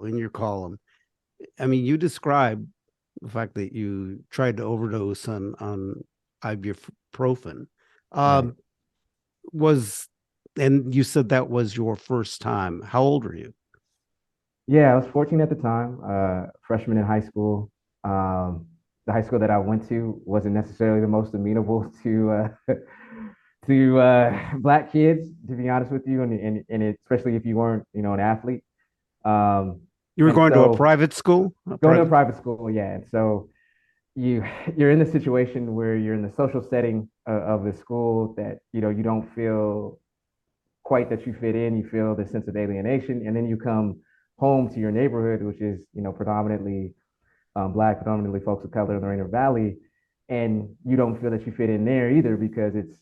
in your column. I mean, you described the fact that you tried to overdose on ibuprofen. Right. Um, was and you said that was your first time. How old were you? Yeah, I was 14 at the time, freshman in high school. The high school that I went to wasn't necessarily the most amenable to black kids, to be honest with you, especially if you weren't, an athlete. Um, You were and going to a so private school? A going to a private. private school, yeah. And so you you're in the situation where you're in the social setting of the school that you don't feel quite that you fit in. You feel this sense of alienation, and then you come home to your neighborhood, which is predominantly black, predominantly folks of color in the Rainier Valley, and you don't feel that you fit in there either because it's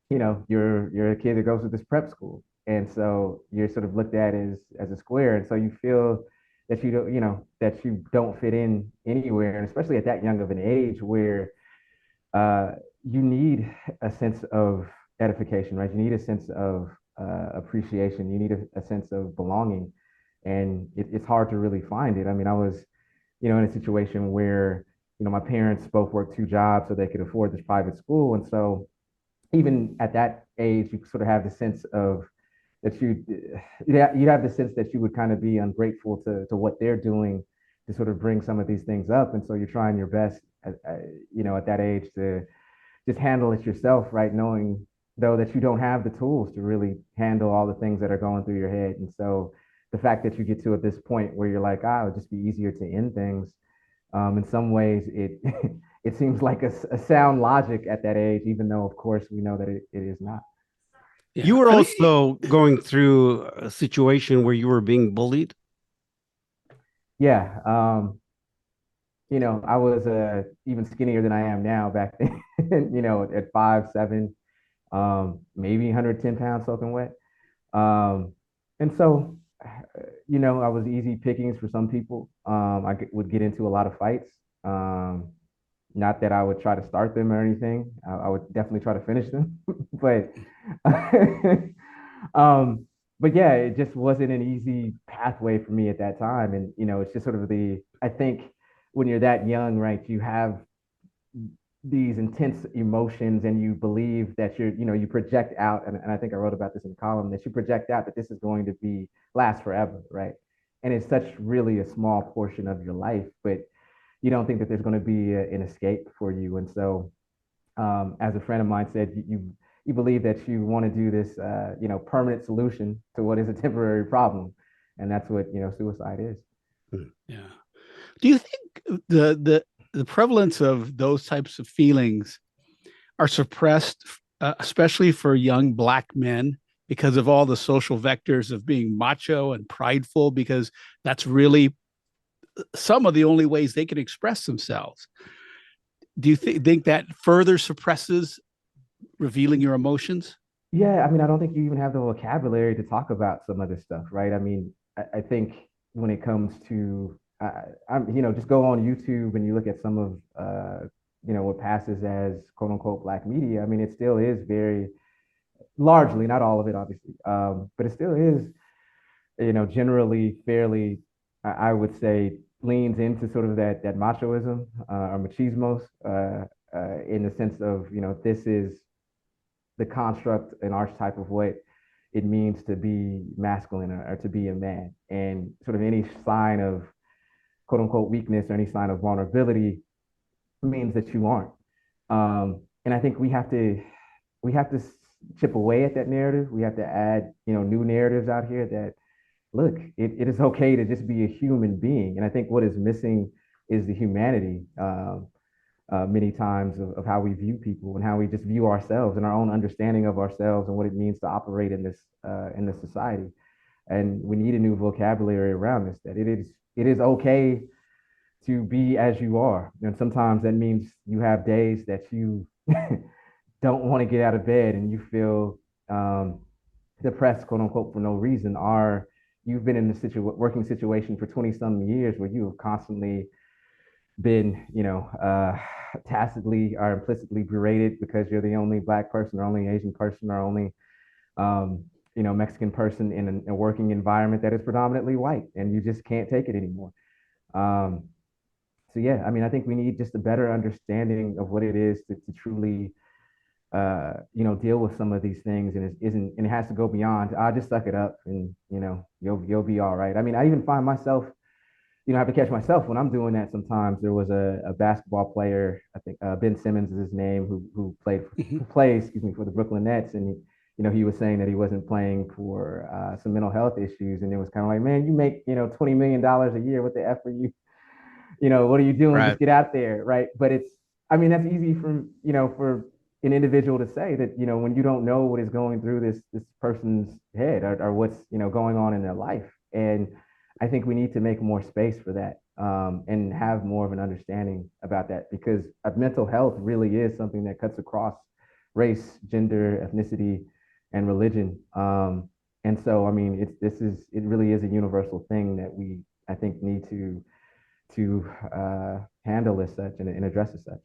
you're a kid that goes to this prep school, and so you're sort of looked at as a square, and so you feel that you don't fit in anywhere, and especially at that young of an age where uh, you need a sense of edification, right? You need a sense of appreciation. You need a sense of belonging, and it's hard to really find it. I mean, I was, in a situation where, my parents both worked two jobs so they could afford this private school, and so even at that age, you sort of have the sense of that you have the sense that you would kind of be ungrateful to what they're doing to sort of bring some of these things up, and so you're trying your best at that age to just handle it yourself, right? Knowing though that you don't have the tools to really handle all the things that are going through your head. And so the fact that you get to at this point where you're like, it would just be easier to end things. In some ways, it it seems like a sound logic at that age, even though, of course, we know that it is not. You Yeah. were I mean, also going through a situation where you were being bullied. Yeah, I was even skinnier than I am now back then. At 5'7", maybe 110 pounds soaking wet. Um, and so, I was easy pickings for some people. Would get into a lot of fights. Um, Not that I would try to start them or anything. I would definitely try to finish them, but um, but yeah, it just wasn't an easy pathway for me at that time. And it's just sort of I think when you're that young, right, you have these intense emotions and you believe that you project out, and I think I wrote about this in the column, that you project out that this is going to be last forever, right? And it's such really a small portion of your life, but you don't think that there's going to be an escape for you. And so, as a friend of mine said, you believe that you want to do this, permanent solution to what is a temporary problem, and that's what suicide is. yeah. Do you think the prevalence of those types of feelings are suppressed, especially for young black men, because of all the social vectors of being macho and prideful? Because that's really some of the only ways they can express themselves. Do you think that further suppresses revealing your emotions? Yeah, I mean, I don't think you even have the vocabulary to talk about some of this stuff, right? I mean, I think when it comes to, just go on YouTube and you look at some of, what passes as quote unquote black media. I mean, it still is very largely, not all of it, obviously, but it still is, generally fairly, I would say, leans into sort of that machoism or machismos in the sense of, this is the construct and archetype of what it means to be masculine or to be a man. And sort of any sign of quote unquote weakness or any sign of vulnerability means that you aren't. And I think we have to chip away at that narrative. We have to add, new narratives out here that look, it is okay to just be a human being. And I think what is missing is the humanity. Many times of how we view people and how we just view ourselves and our own understanding of ourselves and what it means to operate in this society. And we need a new vocabulary around this, that it is okay to be as you are. And sometimes that means you have days that you don't want to get out of bed and you feel depressed, quote unquote, for no reason. Or you've been in a working situation for 20 some years where you have constantly been, tacitly or implicitly berated because you're the only black person or only Asian person or only Mexican person in a working environment that is predominantly white, and you just can't take it anymore. Um, so yeah, I mean, I think we need just a better understanding of what it is to truly, deal with some of these things, and and it has to go beyond. I just suck it up, and you'll be all right. I mean, I even find myself, I have to catch myself when I'm doing that sometimes. There was a basketball player, I think Ben Simmons is his name, who plays, excuse me, for the Brooklyn Nets, and he was saying that he wasn't playing for some mental health issues, and it was kind of like, man, you make $20 million a year. What the f are you? What are you doing? Right. Just get out there, right? But I mean, that's easy for an individual to say that, when you don't know what is going through this person's head, or what's, going on in their life. And I think we need to make more space for that, and have more of an understanding about that, because mental health really is something that cuts across race, gender, ethnicity, and religion. And so, I mean, it really is a universal thing that I think, need to handle as such, and address as such.